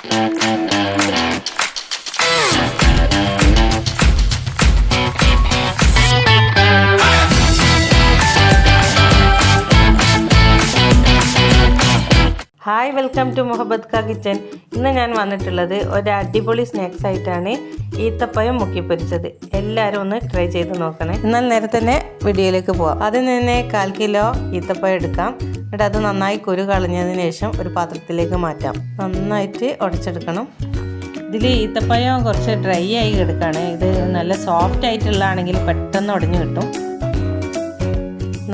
Hi, welcome to മുഹബത്ത് കാ kitchen. ഇന്ന് ഞാൻ വന്നിട്ടുള്ളത് ഒരു അടിപൊളി സ്നാക്സ് ആയിട്ടാണ് ഈത്തപ്പഴം മുക്കിപ്പൊരിച്ചത്. എല്ലാവരും ഒന്ന് ട്രൈ ചെയ്ത് നോക്കണേ. എന്നാൽ നേരെ തന്നെ വീഡിയോയിലേക്ക് പോവാം. അതിൽ തന്നെ 1/4 കിലോ ഈത്തപ്പഴം എടുക്കാം. എന്നിട്ട് അത് നന്നായി കുരു കളഞ്ഞതിന് ശേഷം ഒരു പാത്രത്തിലേക്ക് മാറ്റാം. നന്നായിട്ട് ഉടച്ചെടുക്കണം. ഇതിൽ ഈത്തപ്പഴം കുറച്ച് ഡ്രൈ ആയി കിടക്കുകയാണ്. ഇത് നല്ല സോഫ്റ്റ് ആയിട്ടുള്ളതാണെങ്കിൽ പെട്ടെന്ന് ഉടഞ്ഞു കിട്ടും.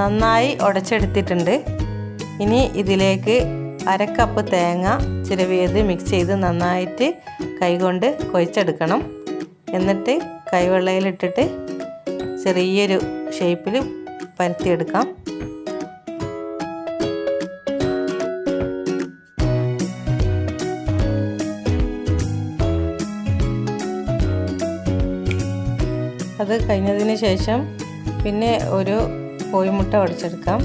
നന്നായി ഉടച്ചെടുത്തിട്ടുണ്ട്. ഇനി ഇതിലേക്ക് 1/2 കപ്പ് തേങ്ങ ചിരവിയത് മിക്സ് ചെയ്ത് നന്നായിട്ട് കൈകൊണ്ട് കുഴച്ചെടുക്കണം. എന്നിട്ട് കൈവെള്ളയിലിട്ടിട്ട് ചെറിയൊരു ഷേപ്പിൽ പരത്തിയെടുക്കാം. അത് കഴിഞ്ഞതിന് ശേഷം പിന്നെ ഒരു കോഴിമുട്ട ഉടച്ചെടുക്കാം.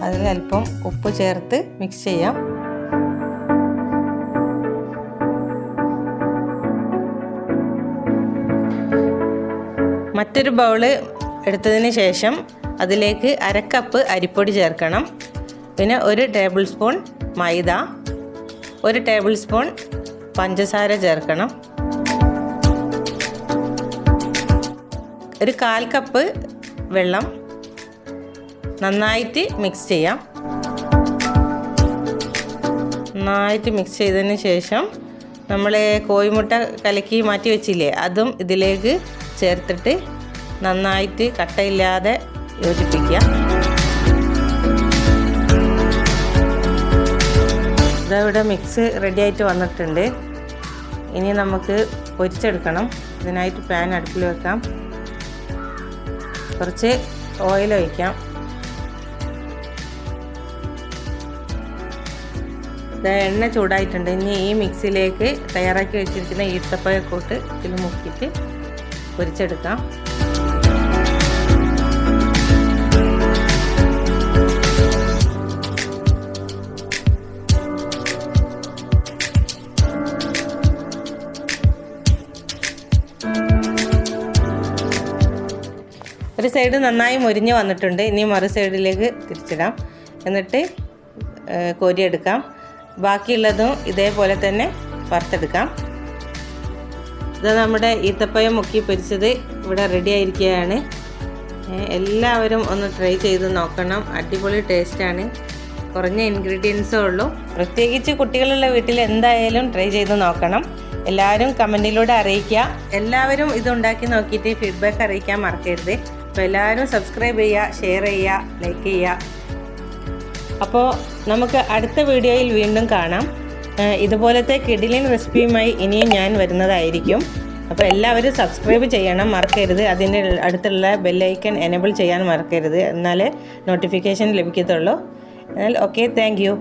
അതിൽ അല്പം ഉപ്പ് ചേർത്ത് മിക്സ് ചെയ്യാം. മറ്റൊരു ബൗള് എടുത്തതിന് ശേഷം അതിലേക്ക് 1/2 കപ്പ് അരിപ്പൊടി ചേർക്കണം. പിന്നെ 1 ടേബിൾ സ്പൂൺ മൈദ, 1 ടേബിൾ സ്പൂൺ പഞ്ചസാര ചേർക്കണം. ഒരു 1/4 കപ്പ് വെള്ളം നന്നായിട്ട് മിക്സ് ചെയ്യാം. നന്നായിട്ട് മിക്സ് ചെയ്തതിന് ശേഷം നമ്മൾ കോഴിമുട്ട കലക്കി മാറ്റി വെച്ചില്ലേ, അതും ഇതിലേക്ക് ചേർത്തിട്ട് നന്നായിട്ട് കട്ടയില്ലാതെ യോജിപ്പിക്കുക. ഇതവിടെ മിക്സ് റെഡി ആയിട്ട് വന്നിട്ടുണ്ട്. ഇനി നമുക്ക് പൊരിച്ചെടുക്കണം. ഇതിനായിട്ട് പാൻ അടുപ്പിൽ വെക്കാം. കുറച്ച് ഓയിൽ ഒഴിക്കാം. എണ്ണ ചൂടായിട്ടുണ്ട്. ഇനി ഈ മിക്സിയിലേക്ക് തയ്യാറാക്കി വെച്ചിരിക്കുന്ന ഈത്തപ്പഴക്കൂട്ട് ഇതിൽ മുക്കിയിട്ട് പൊരിച്ചെടുക്കാം. ഒരു സൈഡ് നന്നായി മൊരിഞ്ഞ് വന്നിട്ടുണ്ട്. ഇനി മറു സൈഡിലേക്ക് തിരിച്ചിടാം. എന്നിട്ട് കോരിയെടുക്കാം. ബാക്കിയുള്ളതും ഇതേപോലെ തന്നെ വറുത്തെടുക്കാം. ഇത് നമ്മുടെ ഈത്തപ്പഴം മുക്കി പൊരിച്ചത് ഇവിടെ റെഡി ആയിരിക്കുകയാണ്. എല്ലാവരും ഒന്ന് ട്രൈ ചെയ്ത് നോക്കണം. അടിപൊളി ടേസ്റ്റാണ്. കുറഞ്ഞ ഇൻഗ്രീഡിയൻസേ ഉള്ളൂ. പ്രത്യേകിച്ച് കുട്ടികളുള്ള വീട്ടിൽ എന്തായാലും ട്രൈ ചെയ്ത് നോക്കണം. എല്ലാവരും കമൻറ്റിലൂടെ അറിയിക്കുക. എല്ലാവരും ഇതുണ്ടാക്കി നോക്കിയിട്ട് ഫീഡ്ബാക്ക് അറിയിക്കാൻ മറക്കരുത്. അപ്പോൾ എല്ലാവരും സബ്സ്ക്രൈബ് ചെയ്യുക, ഷെയർ ചെയ്യുക, ലൈക്ക് ചെയ്യുക. അപ്പോൾ നമുക്ക് അടുത്ത വീഡിയോയിൽ വീണ്ടും കാണാം. ഇതുപോലത്തെ കിടിലൻ റെസിപ്പിയുമായി ഇനിയും ഞാൻ വരുന്നതായിരിക്കും. അപ്പോൾ എല്ലാവരും സബ്സ്ക്രൈബ് ചെയ്യണം മറക്കരുത്. അതിൻ്റെ അടുത്തുള്ള ബെല്ലൈക്കൺ എനേബിൾ ചെയ്യാൻ മറക്കരുത്. എന്നാലേ നോട്ടിഫിക്കേഷൻ ലഭിക്കത്തുള്ളൂ. എന്നാൽ ഓക്കെ, താങ്ക് യു.